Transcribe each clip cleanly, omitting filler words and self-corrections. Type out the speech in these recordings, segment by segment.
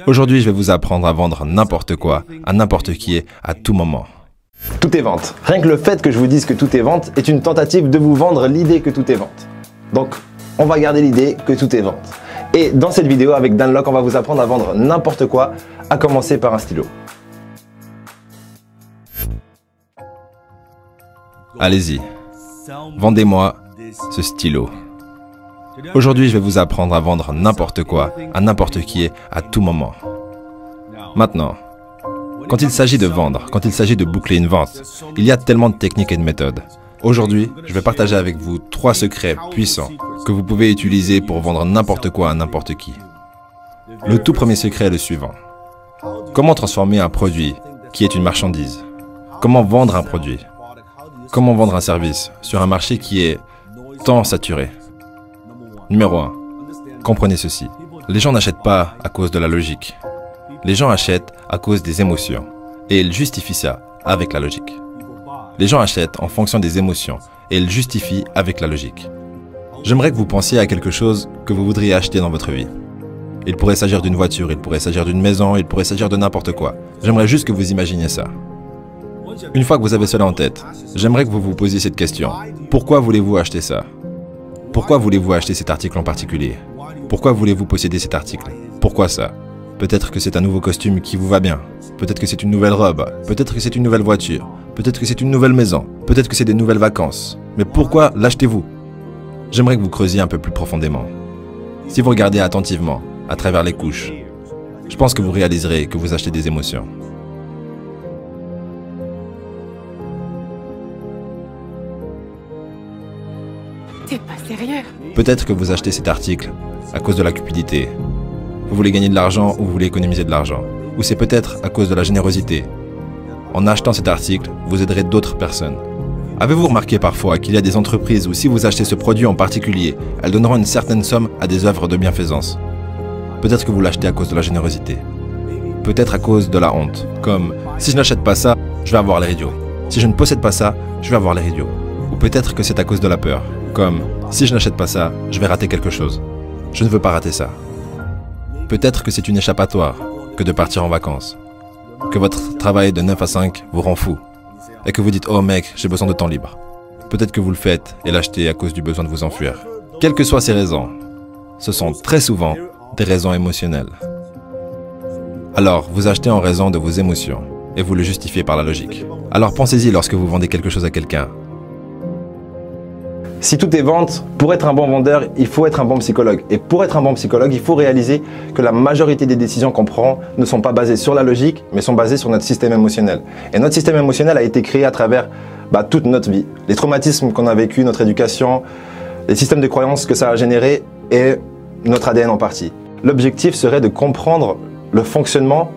Aujourd'hui, je vais vous apprendre à vendre n'importe quoi, à n'importe qui, à tout moment. Tout est vente. Rien que le fait que je vous dise que tout est vente est une tentative de vous vendre l'idée que tout est vente. Donc, on va garder l'idée que tout est vente. Et dans cette vidéo, avec Dan Lok, on va vous apprendre à vendre n'importe quoi, à commencer par un stylo. Allez-y, vendez-moi ce stylo. Aujourd'hui, je vais vous apprendre à vendre n'importe quoi, à n'importe qui, à tout moment. Maintenant, quand il s'agit de vendre, quand il s'agit de boucler une vente, il y a tellement de techniques et de méthodes. Aujourd'hui, je vais partager avec vous 3 secrets puissants que vous pouvez utiliser pour vendre n'importe quoi à n'importe qui. Le tout premier secret est le suivant. Comment transformer un produit qui est une marchandise? Comment vendre un produit? Comment vendre un service sur un marché qui est tant saturé? Numéro 1. Comprenez ceci. Les gens n'achètent pas à cause de la logique. Les gens achètent à cause des émotions. Et ils justifient ça avec la logique. Les gens achètent en fonction des émotions et ils justifient avec la logique. J'aimerais que vous pensiez à quelque chose que vous voudriez acheter dans votre vie. Il pourrait s'agir d'une voiture, il pourrait s'agir d'une maison, il pourrait s'agir de n'importe quoi. J'aimerais juste que vous imaginiez ça. Une fois que vous avez cela en tête, j'aimerais que vous vous posiez cette question. Pourquoi voulez-vous acheter ça? Pourquoi voulez-vous acheter cet article en particulier? Pourquoi voulez-vous posséder cet article? Pourquoi ça? Peut-être que c'est un nouveau costume qui vous va bien. Peut-être que c'est une nouvelle robe. Peut-être que c'est une nouvelle voiture. Peut-être que c'est une nouvelle maison. Peut-être que c'est des nouvelles vacances. Mais pourquoi l'achetez-vous? J'aimerais que vous creusiez un peu plus profondément. Si vous regardez attentivement, à travers les couches, je pense que vous réaliserez que vous achetez des émotions. T'es pas sérieux? Peut-être que vous achetez cet article à cause de la cupidité. Vous voulez gagner de l'argent ou vous voulez économiser de l'argent. Ou c'est peut-être à cause de la générosité. En achetant cet article, vous aiderez d'autres personnes. Avez-vous remarqué parfois qu'il y a des entreprises où si vous achetez ce produit en particulier, elles donneront une certaine somme à des œuvres de bienfaisance? Peut-être que vous l'achetez à cause de la générosité. Peut-être à cause de la honte. Comme, si je n'achète pas ça, je vais avoir l'air idiot. Si je ne possède pas ça, je vais avoir l'air idiot. Ou peut-être que c'est à cause de la peur. Comme, si je n'achète pas ça, je vais rater quelque chose. Je ne veux pas rater ça. Peut-être que c'est une échappatoire que de partir en vacances. Que votre travail de 9 à 5 vous rend fou. Et que vous dites, oh mec, j'ai besoin de temps libre. Peut-être que vous le faites et l'achetez à cause du besoin de vous enfuir. Quelles que soient ces raisons, ce sont très souvent des raisons émotionnelles. Alors, vous achetez en raison de vos émotions et vous le justifiez par la logique. Alors pensez-y lorsque vous vendez quelque chose à quelqu'un. Si tout est vente, pour être un bon vendeur, il faut être un bon psychologue. Et pour être un bon psychologue, il faut réaliser que la majorité des décisions qu'on prend ne sont pas basées sur la logique, mais sont basées sur notre système émotionnel. Et notre système émotionnel a été créé à travers toute notre vie. Les traumatismes qu'on a vécus, notre éducation, les systèmes de croyances que ça a généré et notre ADN en partie. L'objectif serait de comprendre le fonctionnement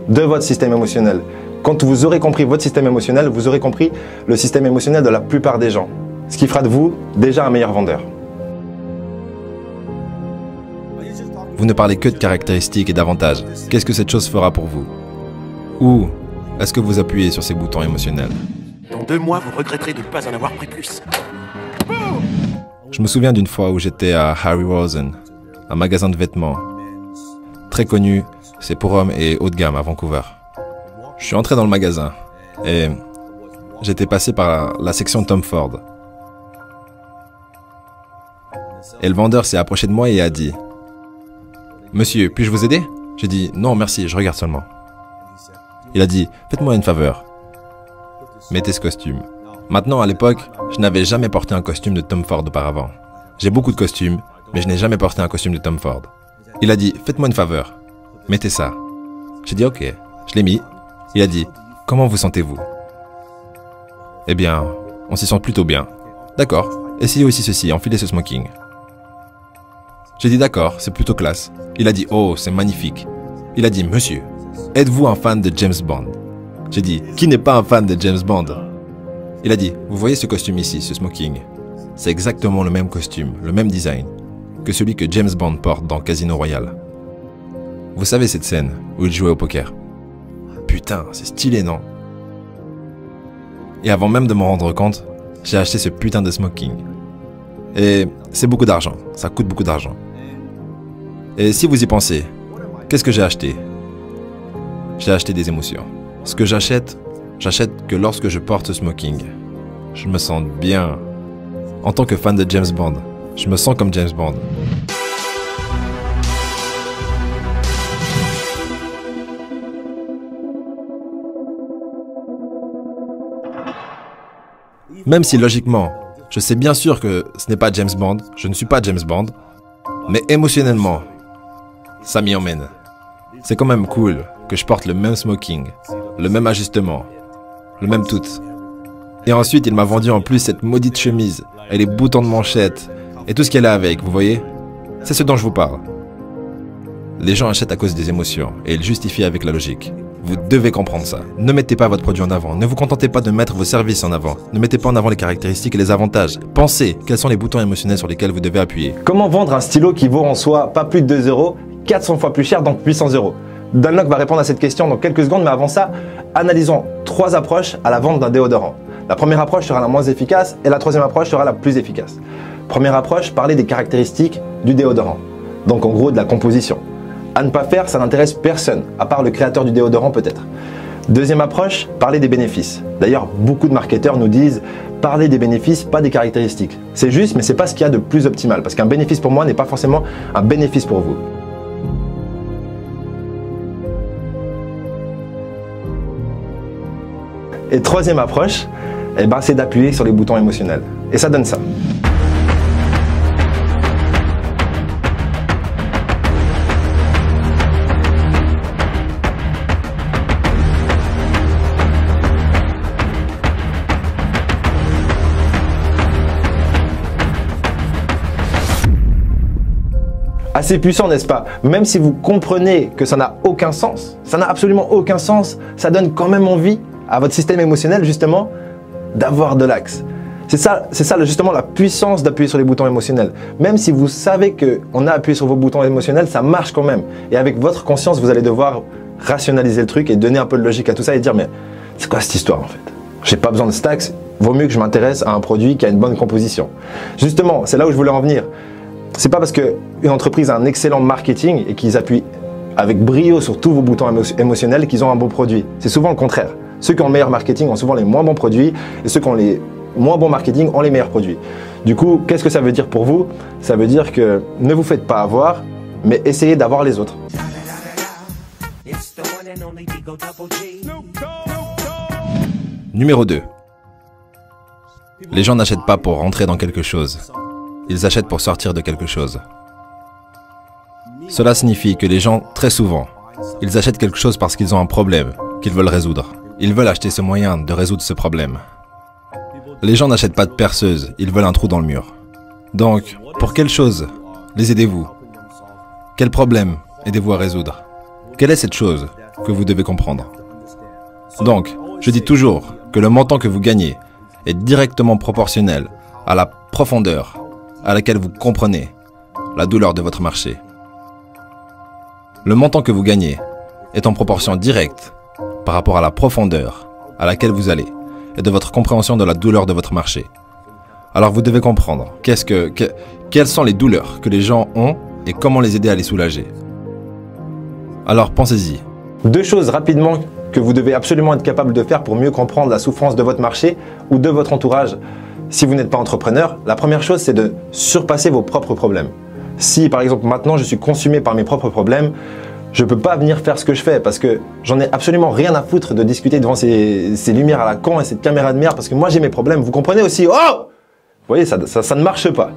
de votre système émotionnel. Quand vous aurez compris votre système émotionnel, vous aurez compris le système émotionnel de la plupart des gens. Ce qui fera de vous déjà un meilleur vendeur. Vous ne parlez que de caractéristiques et d'avantages. Qu'est-ce que cette chose fera pour vous? Ou est-ce que vous appuyez sur ces boutons émotionnels? Dans 2 mois, vous regretterez de ne pas en avoir pris plus. Je me souviens d'une fois où j'étais à Harry Rosen, un magasin de vêtements. Très connu, c'est pour hommes et haut de gamme à Vancouver. Je suis entré dans le magasin et j'étais passé par la section Tom Ford. Et le vendeur s'est approché de moi et a dit « Monsieur, puis-je vous aider ?» J'ai dit « Non, merci, je regarde seulement. » Il a dit « Faites-moi une faveur. Mettez ce costume. » Maintenant, à l'époque, je n'avais jamais porté un costume de Tom Ford auparavant. J'ai beaucoup de costumes, mais je n'ai jamais porté un costume de Tom Ford. Il a dit « Faites-moi une faveur. Mettez ça. » J'ai dit « Ok. » Je l'ai mis. Il a dit « Comment vous sentez-vous ?» Eh bien, on s'y sent plutôt bien. D'accord. Essayez aussi ceci, enfilez ce smoking. J'ai dit d'accord, c'est plutôt classe. Il a dit oh, c'est magnifique. Il a dit monsieur, êtes-vous un fan de James Bond? J'ai dit qui n'est pas un fan de James Bond? Il a dit vous voyez ce costume ici, ce smoking? C'est exactement le même costume, le même design que celui que James Bond porte dans Casino Royale. Vous savez cette scène où il jouait au poker? Putain, c'est stylé, non? Et avant même de m'en rendre compte, j'ai acheté ce putain de smoking. Et c'est beaucoup d'argent, ça coûte beaucoup d'argent. Et si vous y pensez, Qu'est-ce que j'ai acheté? J'ai acheté des émotions. Ce que j'achète que lorsque je porte ce smoking. Je me sens bien. En tant que fan de James Bond, je me sens comme James Bond. Même si logiquement, je sais bien sûr que ce n'est pas James Bond, je ne suis pas James Bond, mais émotionnellement, ça m'y emmène. C'est quand même cool que je porte le même smoking, le même ajustement, le même tout. Et ensuite, il m'a vendu en plus cette maudite chemise, et les boutons de manchette, et tout ce qu'elle a avec, vous voyez? C'est ce dont je vous parle. Les gens achètent à cause des émotions, et ils justifient avec la logique. Vous devez comprendre ça. Ne mettez pas votre produit en avant. Ne vous contentez pas de mettre vos services en avant. Ne mettez pas en avant les caractéristiques et les avantages. Pensez quels sont les boutons émotionnels sur lesquels vous devez appuyer. Comment vendre un stylo qui vaut en soi pas plus de 2 euros, 400 fois plus cher, donc 800 euros? Dunlop va répondre à cette question dans quelques secondes, mais avant ça, analysons 3 approches à la vente d'un déodorant. La première approche sera la moins efficace et la troisième approche sera la plus efficace. Première approche, parler des caractéristiques du déodorant. Donc en gros de la composition. À ne pas faire, ça n'intéresse personne, à part le créateur du déodorant peut-être. Deuxième approche, parler des bénéfices. D'ailleurs, beaucoup de marketeurs nous disent parler des bénéfices, pas des caractéristiques. C'est juste, mais c'est pas ce qu'il y a de plus optimal, parce qu'un bénéfice pour moi n'est pas forcément un bénéfice pour vous. Et troisième approche, c'est d'appuyer sur les boutons émotionnels. Et ça donne ça. Assez puissant, n'est-ce pas? Même si vous comprenez que ça n'a aucun sens, ça n'a absolument aucun sens, ça donne quand même envie à votre système émotionnel justement d'avoir de l'axe. C'est ça justement la puissance d'appuyer sur les boutons émotionnels. Même si vous savez qu'on a appuyé sur vos boutons émotionnels, ça marche quand même. Et avec votre conscience, vous allez devoir rationaliser le truc et donner un peu de logique à tout ça et dire mais c'est quoi cette histoire en fait? J'ai pas besoin de cet axe, vaut mieux que je m'intéresse à un produit qui a une bonne composition. Justement, c'est là où je voulais en venir. C'est pas parce qu'une entreprise a un excellent marketing et qu'ils appuient avec brio sur tous vos boutons émotionnels qu'ils ont un bon produit. C'est souvent le contraire. Ceux qui ont le meilleur marketing ont souvent les moins bons produits et ceux qui ont les moins bons marketing ont les meilleurs produits. Du coup, qu'est-ce que ça veut dire pour vous? Ça veut dire que ne vous faites pas avoir, mais essayez d'avoir les autres. Numéro 2. Les gens n'achètent pas pour rentrer dans quelque chose. Ils achètent pour sortir de quelque chose. Cela signifie que les gens, très souvent, ils achètent quelque chose parce qu'ils ont un problème qu'ils veulent résoudre. Ils veulent acheter ce moyen de résoudre ce problème. Les gens n'achètent pas de perceuse, ils veulent un trou dans le mur. Donc, pour quelle chose les aidez-vous? Quel problème aidez-vous à résoudre? Quelle est cette chose que vous devez comprendre? Donc, je dis toujours que le montant que vous gagnez est directement proportionnel à la profondeur à laquelle vous comprenez la douleur de votre marché. Le montant que vous gagnez est en proportion directe par rapport à la profondeur à laquelle vous allez et de votre compréhension de la douleur de votre marché. Alors vous devez comprendre quelles sont les douleurs que les gens ont et comment les aider à les soulager. Alors pensez-y. 2 choses rapidement que vous devez absolument être capable de faire pour mieux comprendre la souffrance de votre marché ou de votre entourage. Si vous n'êtes pas entrepreneur, la première chose, c'est de surpasser vos propres problèmes. Si, par exemple, maintenant, je suis consumé par mes propres problèmes, je ne peux pas venir faire ce que je fais parce que j'en ai absolument rien à foutre de discuter devant ces lumières à la con et cette caméra de merde parce que moi, j'ai mes problèmes. Vous comprenez aussi? Oh! Vous voyez, ça ne marche pas.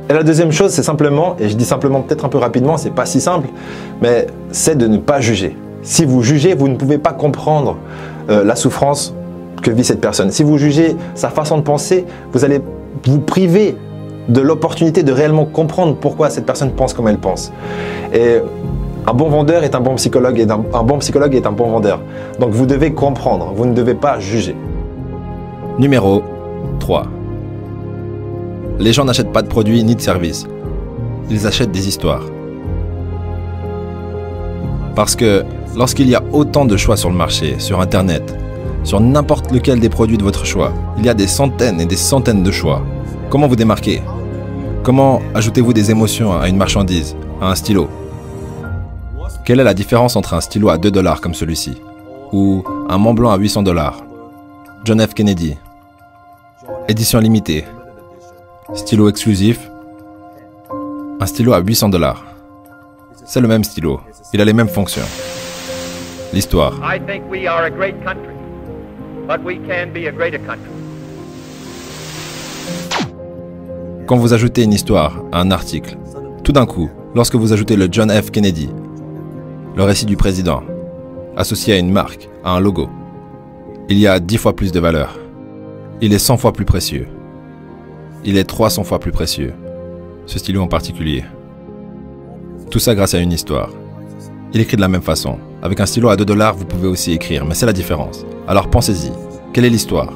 Et la deuxième chose, c'est simplement, et je dis simplement peut-être un peu rapidement, c'est pas si simple, mais c'est de ne pas juger. Si vous jugez, vous ne pouvez pas comprendre la souffrance que vit cette personne. Si vous jugez sa façon de penser, vous allez vous priver de l'opportunité de réellement comprendre pourquoi cette personne pense comme elle pense. Et un bon vendeur est un bon psychologue et un bon psychologue est un bon vendeur. Donc vous devez comprendre, vous ne devez pas juger. Numéro 3. Les gens n'achètent pas de produits ni de services. Ils achètent des histoires. Parce que lorsqu'il y a autant de choix sur le marché, sur Internet, sur n'importe lequel des produits de votre choix, il y a des centaines et des centaines de choix. Comment vous démarquer? Comment ajoutez-vous des émotions à une marchandise, à un stylo? Quelle est la différence entre un stylo à 2 $ comme celui-ci ou un Mont Blanc à 800 $? John F. Kennedy. Édition limitée. Stylo exclusif. Un stylo à 800 $. C'est le même stylo. Il a les mêmes fonctions. L'histoire. I think we are a great country, but we can be a greater country. Quand vous ajoutez une histoire à un article, tout d'un coup, lorsque vous ajoutez le John F. Kennedy, le récit du président, associé à une marque, à un logo, il y a 10 fois plus de valeur. Il est 100 fois plus précieux. Il est 300 fois plus précieux. Ce stylo en particulier. Tout ça grâce à une histoire. Il écrit de la même façon. Avec un stylo à 2 $, vous pouvez aussi écrire, mais c'est la différence. Alors pensez-y. Quelle est l'histoire?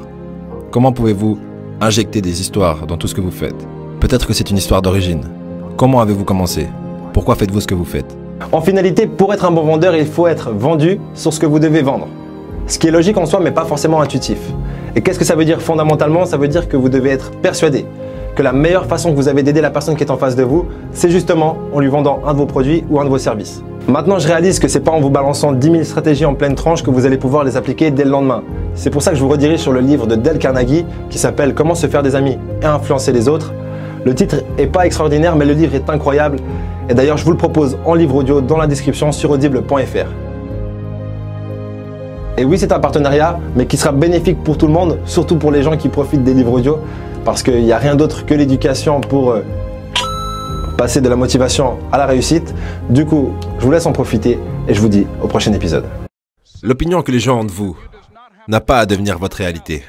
Comment pouvez-vous injecter des histoires dans tout ce que vous faites? Peut-être que c'est une histoire d'origine. Comment avez-vous commencé? Pourquoi faites-vous ce que vous faites? En finalité, pour être un bon vendeur, il faut être vendu sur ce que vous devez vendre. Ce qui est logique en soi, mais pas forcément intuitif. Et qu'est-ce que ça veut dire fondamentalement? Ça veut dire que vous devez être persuadé que la meilleure façon que vous avez d'aider la personne qui est en face de vous, c'est justement en lui vendant un de vos produits ou un de vos services. Maintenant, je réalise que c'est pas en vous balançant 10 000 stratégies en pleine tranche que vous allez pouvoir les appliquer dès le lendemain. C'est pour ça que je vous redirige sur le livre de Dale Carnegie qui s'appelle « Comment se faire des amis et influencer les autres ». Le titre est pas extraordinaire, mais le livre est incroyable. Et d'ailleurs, je vous le propose en livre audio dans la description sur audible.fr. Et oui, c'est un partenariat, mais qui sera bénéfique pour tout le monde, surtout pour les gens qui profitent des livres audio, parce qu'il n'y a rien d'autre que l'éducation pour passer de la motivation à la réussite. Du coup, je vous laisse en profiter et je vous dis au prochain épisode. L'opinion que les gens ont de vous n'a pas à devenir votre réalité.